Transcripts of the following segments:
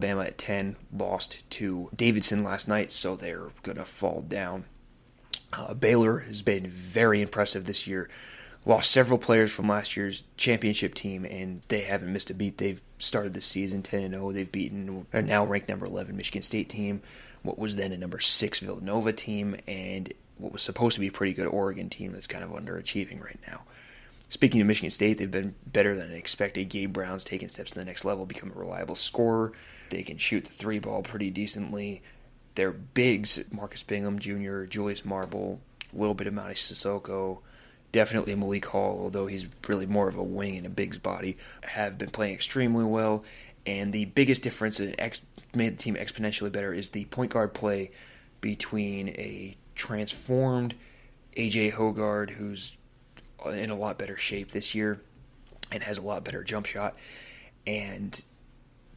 Bama at 10 lost to Davidson last night, so they're going to fall down. Baylor has been very impressive this year. Lost several players from last year's championship team, and they haven't missed a beat. They've started the season 10-0. They've beaten a now ranked number 11 Michigan State team, what was then a number 6 Villanova team, and what was supposed to be a pretty good Oregon team that's kind of underachieving right now. Speaking of Michigan State, they've been better than expected. Gabe Brown's taken steps to the next level, become a reliable scorer. They can shoot the three ball pretty decently. Their bigs, Marcus Bingham Jr., Julius Marble, a little bit of Monty Sissoko, definitely Malik Hall, although he's really more of a wing in a big's body, have been playing extremely well. And the biggest difference that made the team exponentially better is the point guard play between a transformed A.J. Hoggard, who's in a lot better shape this year and has a lot better jump shot, and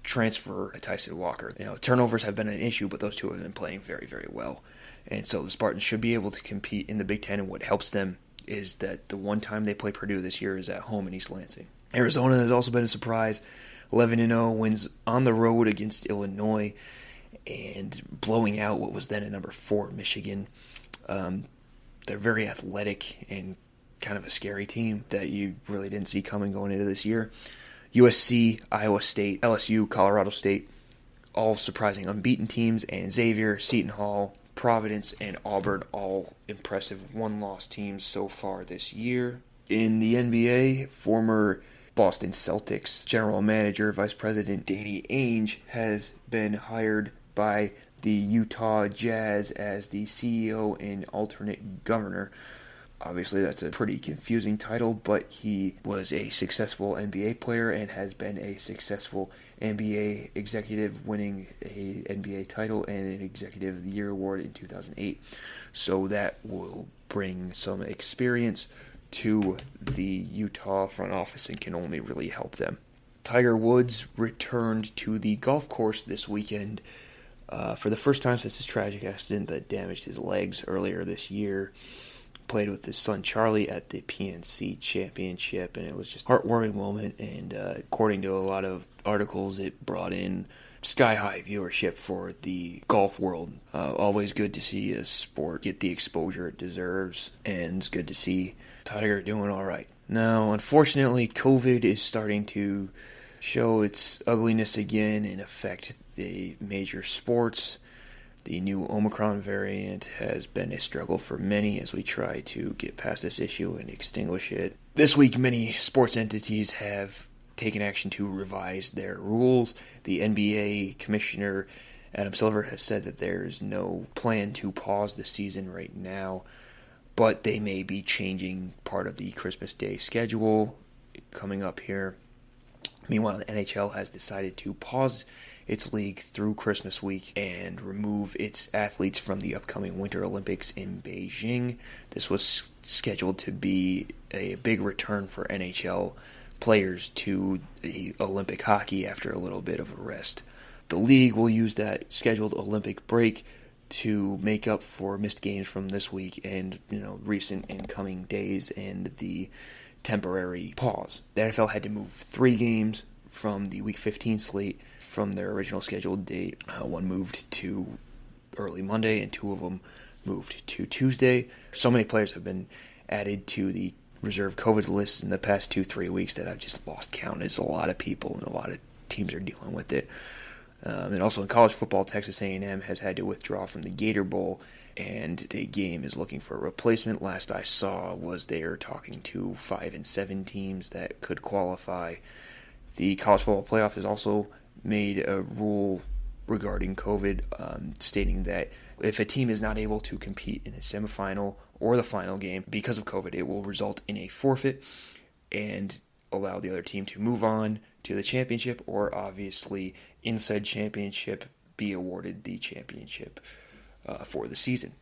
transfer Tyson Walker. Turnovers have been an issue, but those two have been playing very, very well. And so the Spartans should be able to compete in the Big Ten, and what helps them is that the one time they play Purdue this year is at home in East Lansing. Arizona has also been a surprise. 11-0, wins on the road against Illinois and blowing out what was then a number 4 Michigan. They're very athletic and kind of a scary team that you really didn't see coming going into this year. USC, Iowa State, LSU, Colorado State, all surprising unbeaten teams, and Xavier, Seton Hall, Providence, and Auburn, all impressive one-loss teams so far this year. In the NBA, former Boston Celtics general manager, vice president Danny Ainge has been hired by the Utah Jazz as the CEO and alternate governor. Obviously, that's a pretty confusing title, but he was a successful NBA player and has been a successful NBA executive, winning a NBA title and an Executive of the Year award in 2008. So that will bring some experience to the Utah front office and can only really help them. Tiger Woods returned to the golf course this weekend for the first time since his tragic accident that damaged his legs earlier this year. Played with his son Charlie at the PNC Championship, and it was just a heartwarming moment, and according to a lot of articles, it brought in sky-high viewership for the golf world. Always good to see a sport get the exposure it deserves, and it's good to see Tiger doing all right. Now, unfortunately, COVID is starting to show its ugliness again and affect the major sports. The new Omicron variant has been a struggle for many as we try to get past this issue and extinguish it. This week, many sports entities have taken action to revise their rules. The NBA Commissioner Adam Silver has said that there is no plan to pause the season right now, but they may be changing part of the Christmas Day schedule coming up here. Meanwhile, the NHL has decided to pause its league through Christmas week and remove its athletes from the upcoming Winter Olympics in Beijing. This was scheduled to be a big return for NHL players to the Olympic hockey after a little bit of a rest. The league will use that scheduled Olympic break to make up for missed games from this week and recent incoming days and the temporary pause. The NFL had to move 3 games from the Week 15 slate from their original scheduled date. One moved to early Monday, and 2 of them moved to Tuesday. So many players have been added to the reserve COVID list in the past 2-3 weeks that I've just lost count. It's a lot of people, and a lot of teams are dealing with it. And also in college football, Texas A&M has had to withdraw from the Gator Bowl, and the game is looking for a replacement. Last I saw was they are talking to 5 and 7 teams that could qualify. The college football playoff has also made a rule regarding COVID, stating that if a team is not able to compete in a semifinal or the final game because of COVID, it will result in a forfeit and allow the other team to move on to the championship, or obviously inside championship be awarded the championship for the season.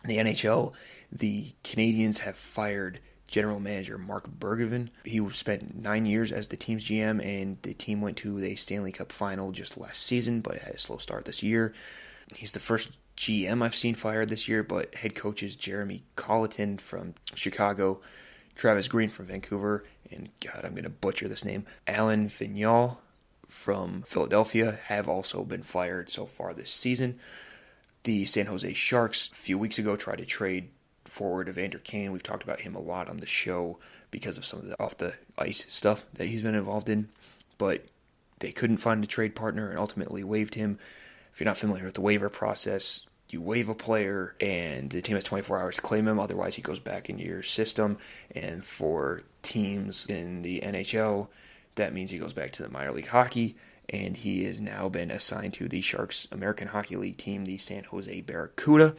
In the NHL, the Canadiens have fired general manager Mark Bergevin. He spent 9 years as the team's GM, and the team went to a Stanley Cup final just last season, but it had a slow start this year. He's the first GM I've seen fired this year, but head coaches Jeremy Colleton from Chicago, Travis Green from Vancouver, and God, I'm going to butcher this name, Alan Vigneault from Philadelphia have also been fired so far this season. The San Jose Sharks a few weeks ago tried to trade forward Evander Kane. We've talked about him a lot on the show because of some of the off-the-ice stuff that he's been involved in. But they couldn't find a trade partner and ultimately waived him. If you're not familiar with the waiver process, you waive a player and the team has 24 hours to claim him. Otherwise, he goes back into your system. And for teams in the NHL, that means he goes back to the minor league hockey. And he has now been assigned to the Sharks American Hockey League team, the San Jose Barracuda.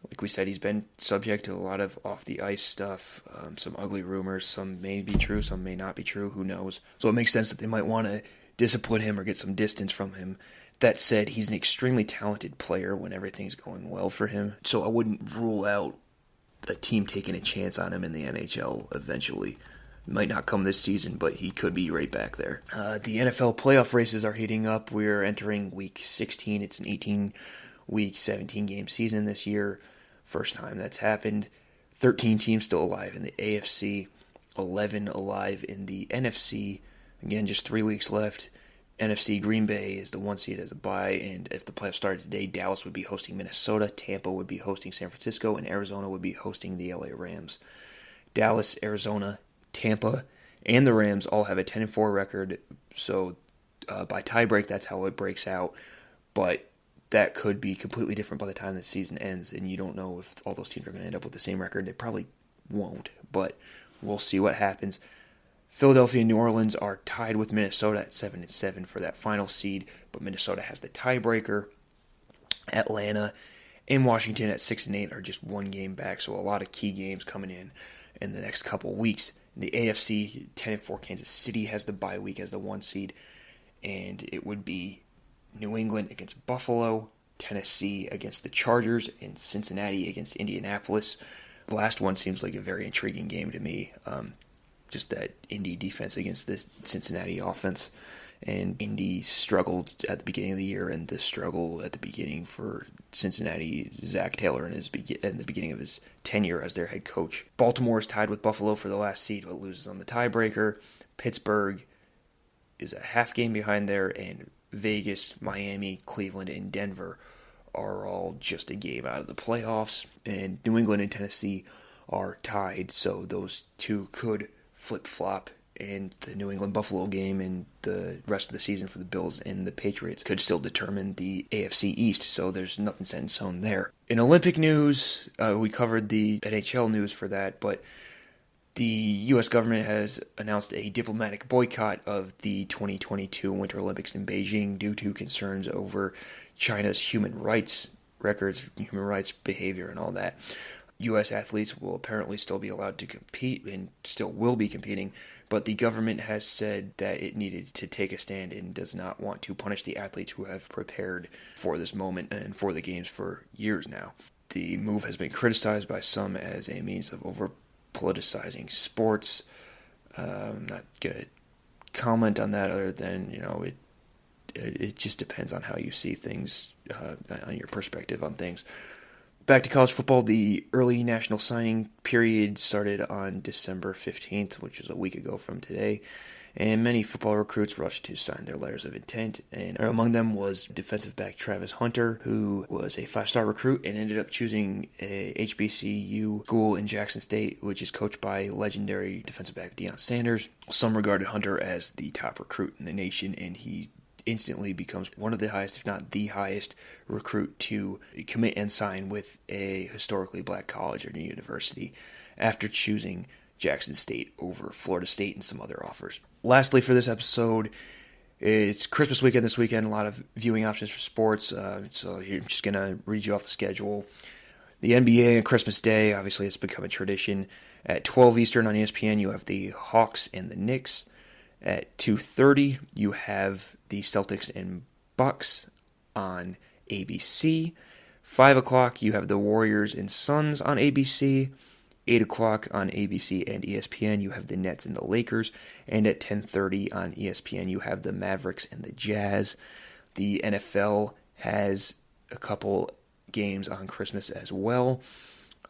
Like we said, he's been subject to a lot of off-the-ice stuff, some ugly rumors. Some may be true, some may not be true, who knows. So it makes sense that they might want to discipline him or get some distance from him. That said, he's an extremely talented player when everything's going well for him. So I wouldn't rule out a team taking a chance on him in the NHL eventually. Might not come this season, but he could be right back there. The NFL playoff races are heating up. We're entering Week 16. It's an 18-week, 17-game season this year. First time that's happened. 13 teams still alive in the AFC. 11 alive in the NFC. Again, just 3 weeks left. NFC Green Bay is the 1 seed as a bye, and if the playoffs started today, Dallas would be hosting Minnesota, Tampa would be hosting San Francisco, and Arizona would be hosting the LA Rams. Dallas, Arizona, Tampa, and the Rams all have a 10-4 record, so by tiebreak, that's how it breaks out. But that could be completely different by the time the season ends, and you don't know if all those teams are going to end up with the same record. They probably won't, but we'll see what happens. Philadelphia and New Orleans are tied with Minnesota at 7-7 for that final seed, but Minnesota has the tiebreaker. Atlanta and Washington at 6-8 are just one game back, so a lot of key games coming in the next couple weeks. In the AFC, 10-4 Kansas City has the bye week as the 1 seed, and it would be New England against Buffalo, Tennessee against the Chargers, and Cincinnati against Indianapolis. The last one seems like a very intriguing game to me. Just that Indy defense against the Cincinnati offense. And Indy struggled at the beginning of the year, and the struggle at the beginning for Cincinnati, Zach Taylor, in the beginning of his tenure as their head coach. Baltimore is tied with Buffalo for the last seed, but loses on the tiebreaker. Pittsburgh is a half game behind there, and Vegas, Miami, Cleveland, and Denver are all just a game out of the playoffs. And New England and Tennessee are tied, so those two could flip-flop, and the New England-Buffalo game and the rest of the season for the Bills and the Patriots could still determine the AFC East, so there's nothing set in stone there. In Olympic news, we covered the NHL news for that, but the U.S. government has announced a diplomatic boycott of the 2022 Winter Olympics in Beijing due to concerns over China's human rights records, human rights behavior, and all that. U.S. athletes will apparently still be allowed to compete and still will be competing, but the government has said that it needed to take a stand and does not want to punish the athletes who have prepared for this moment and for the games for years now. The move has been criticized by some as a means of over-politicizing sports. I'm not going to comment on that other than, it just depends on how you see things, on your perspective on things. Back to college football, the early national signing period started on December 15th, which was a week ago from today, and many football recruits rushed to sign their letters of intent, and among them was defensive back Travis Hunter, who was a 5-star recruit and ended up choosing a HBCU school in Jackson State, which is coached by legendary defensive back Deion Sanders. Some regarded Hunter as the top recruit in the nation, and he instantly becomes one of the highest, if not the highest, recruit to commit and sign with a historically black college or university after choosing Jackson State over Florida State and some other offers. Lastly, for this episode, it's Christmas weekend this weekend, a lot of viewing options for sports, so I'm just going to read you off the schedule. The NBA on Christmas Day, obviously it's become a tradition. At 12 Eastern on ESPN, you have the Hawks and the Knicks. At 2:30, you have the Celtics and Bucks on ABC. 5 o'clock, you have the Warriors and Suns on ABC. 8 o'clock on ABC and ESPN, you have the Nets and the Lakers. And at 10:30 on ESPN, you have the Mavericks and the Jazz. The NFL has a couple games on Christmas as well.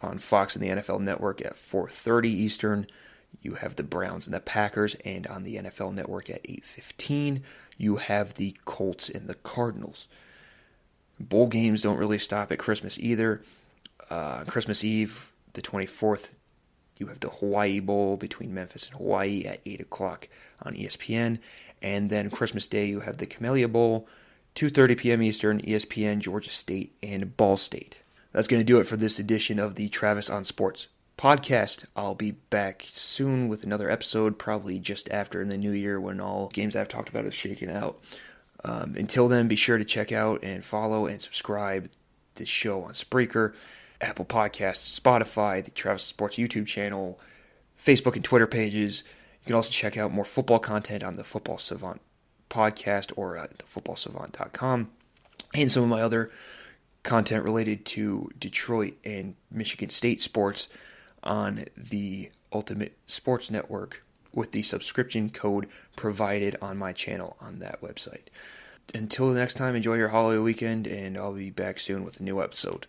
On Fox and the NFL Network at 4:30 Eastern, you have the Browns and the Packers, and on the NFL Network at 8:15, you have the Colts and the Cardinals. Bowl games don't really stop at Christmas either. Christmas Eve, the 24th, you have the Hawaii Bowl between Memphis and Hawaii at 8 o'clock on ESPN. And then Christmas Day, you have the Camellia Bowl, 2:30 p.m. Eastern, ESPN, Georgia State, and Ball State. That's going to do it for this edition of the Travis on Sports podcast. I'll be back soon with another episode, probably just after in the new year when all games I've talked about are shaken out. Until then, be sure to check out and follow and subscribe this show on Spreaker, Apple Podcasts, Spotify, the Travis Sports YouTube channel, Facebook and Twitter pages. You can also check out more football content on the Football Savant podcast or at thefootballsavant.com, and some of my other content related to Detroit and Michigan State sports on the Ultimate Sports Network with the subscription code provided on my channel on that website. Until next time, enjoy your holiday weekend, and I'll be back soon with a new episode.